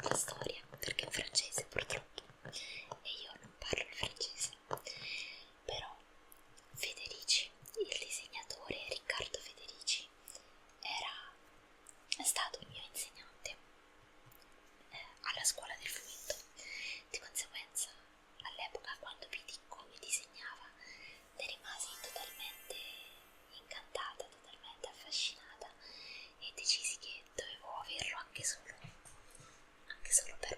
la storia, perché è in francese purtroppo e io non parlo il francese. Però Federici, il disegnatore Riccardo Federici, è stato un mio insegnante alla scuola del fumetto. Di conseguenza, all'epoca, quando vidi come disegnava, ne rimasi totalmente incantata, totalmente affascinata e decisi che dovevo averlo anche solo per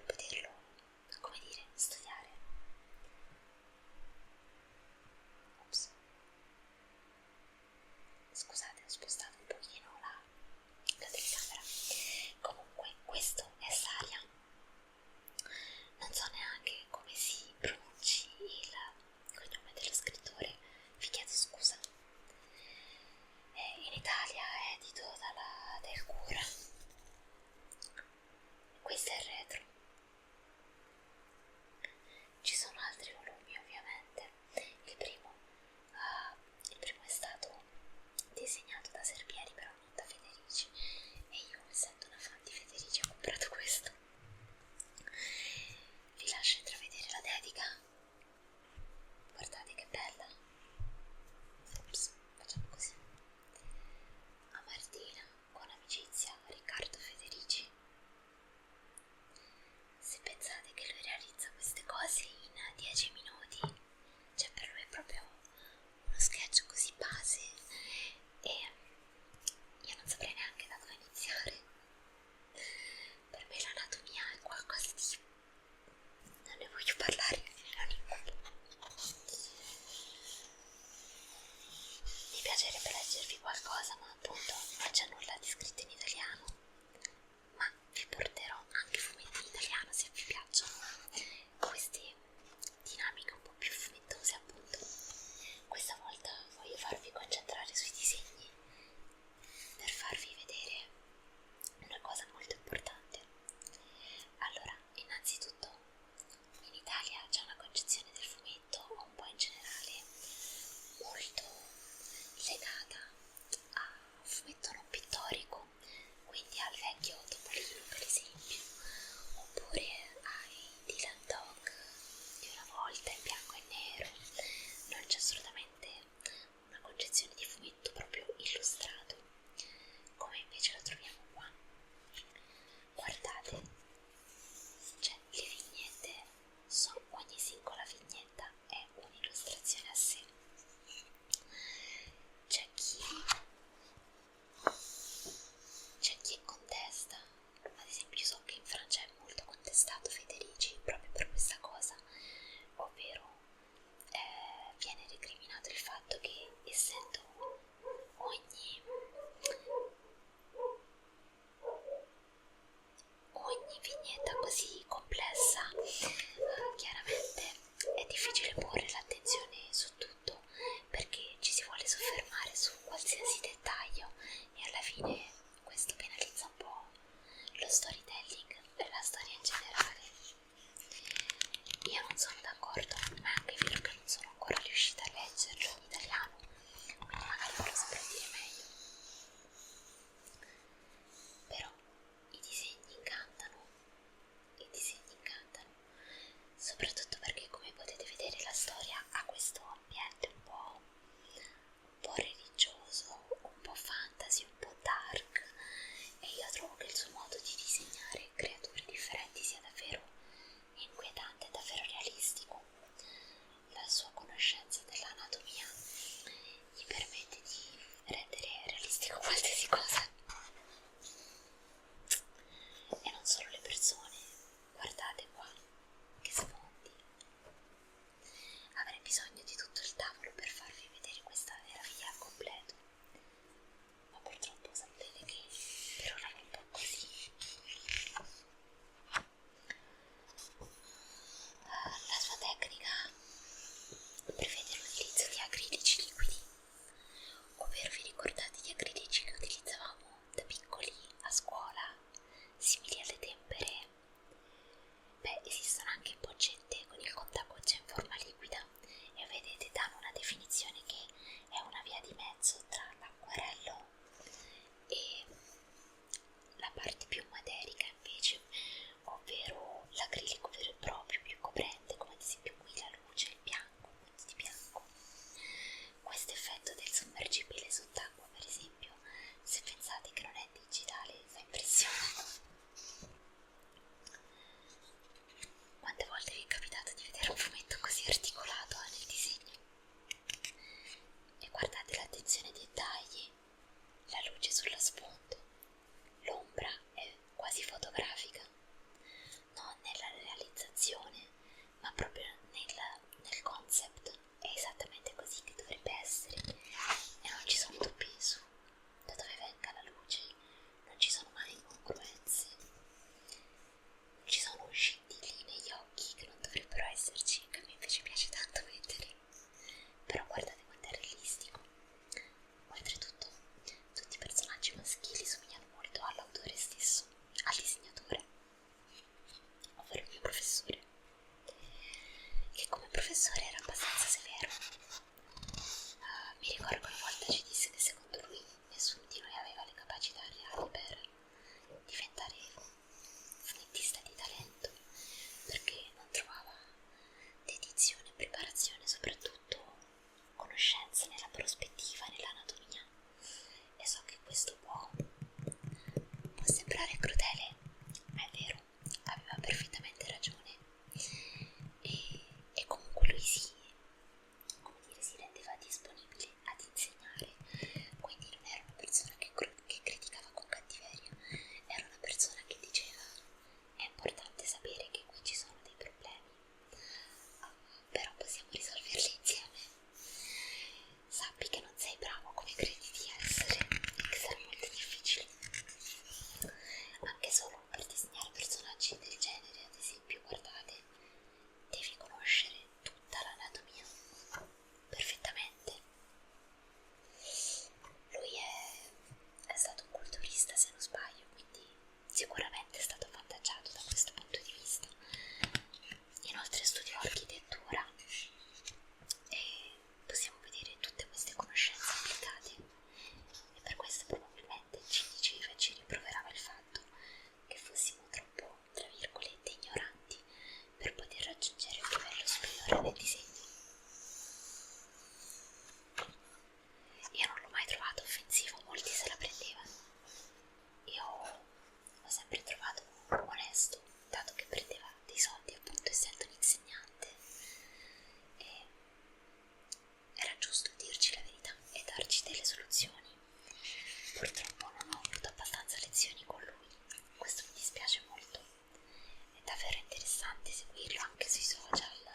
davvero interessante seguirlo anche sui social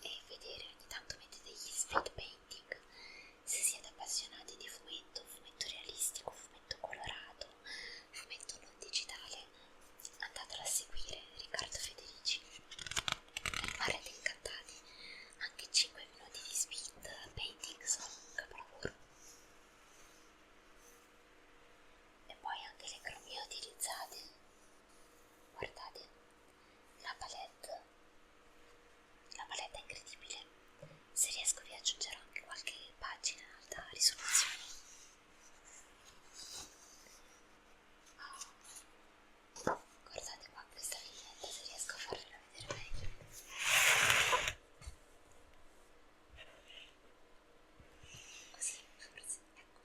e vedere, ogni tanto mette degli speed painting. Se siete appassionati di fumetto, fumetto realistico, fumetto colorato, fumetto non digitale, andatelo a seguire, Riccardo Federici, rimarrete incantati. Anche 5 minuti di speed painting sono un capolavoro. E poi anche le cromie utilizzate, guardate, la palette è incredibile. Se riesco vi aggiungerò anche qualche pagina in alta risoluzione. Guardate qua questa lineetta, se riesco a farvela vedere meglio. Così forse, ecco,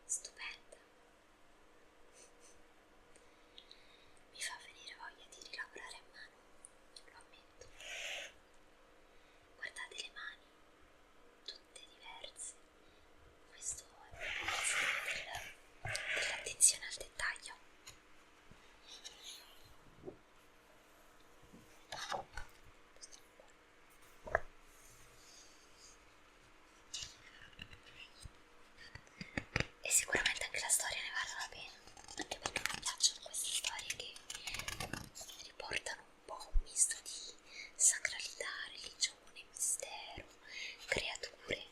stupenda. Mi fa venire voglia di rilavorare a mano, lo ammetto. Guardate le mani, tutte diverse. Questo è proprio il segno dell'attenzione al dettaglio. E sicuramente anche la storia ne vale la pena, anche perché mi piacciono queste storie che riportano un po' un misto di sacralità, religione, mistero, creature.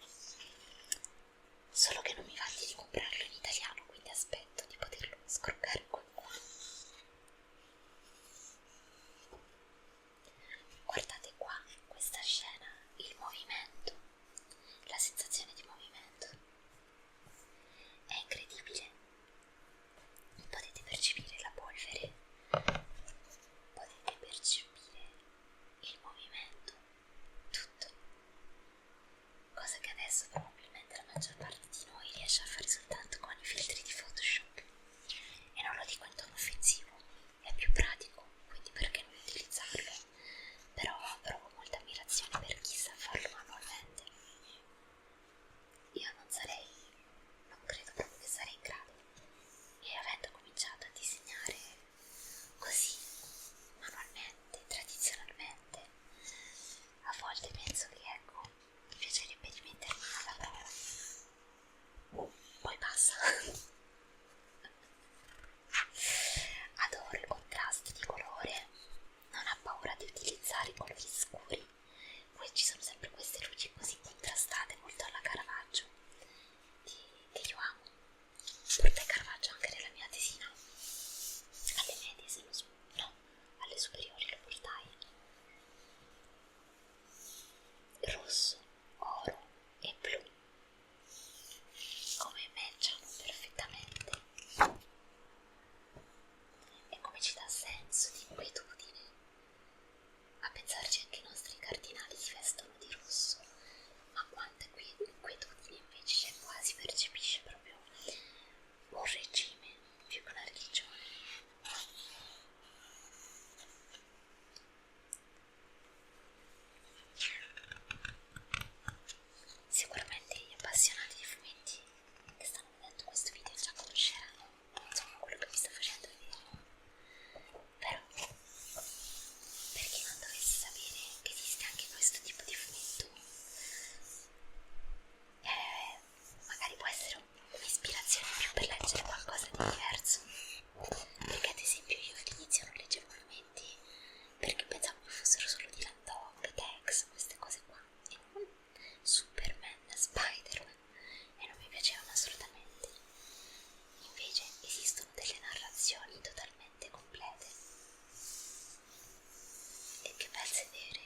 Solo che non mi va di comprarlo in italiano, quindi aspetto di poterlo scroccare qualcuno. Guardate qua questa scena, il movimento, la sensazione di movimento è incredibile. Potete percepire la polvere, potete percepire il movimento, tutto, cosa che adesso probabilmente la maggior parte di noi riesce a fare soltanto con i filtri di Photoshop. E non lo dico in tono offensivo, è più pratico, quindi perché non utilizzarlo? Però provo molta ammirazione per chi sa farlo manualmente. Io non credo proprio che sarei in grado. E avendo cominciato a disegnare così, manualmente, tradizionalmente, a volte penso che, ecco, mi piacerebbe rimettermi alla prova. Poi passa. Adoro i contrasti di colore, non ha paura di utilizzare i colori scuri. Poi ci sono sempre queste luci così contrastate, molto alla Caravaggio, che io amo. Portai Caravaggio anche nella mia tesina, alle medie se non sbaglio, no, alle superiori lo portai. Rosso, oro e blu, come matchano perfettamente e come ci dà senso di inquietudine. A pensarci anche i nostri cardinali si vestono di rosso, ma quanta inquietudine invece c'è qua, si percepisce proprio un regime più che una religione. Sicuramente gli appassionati di fumetti che stanno vedendo questo video già conosceranno, insomma, quello che vi sto facendo vedere. Però, per chi non dovesse sapere che esiste anche questo tipo di fumetto, magari può essere un'ispirazione più per leggere qualcosa di diverso. Perché ad esempio io all'inizio non leggevo fumetti perché pensavo che fossero solo di Landog, Tex, queste cose qua, e non Superman, Spider-Man, e non mi piacevano assolutamente. Invece esistono delle narrazioni totalmente complete e che bel sedere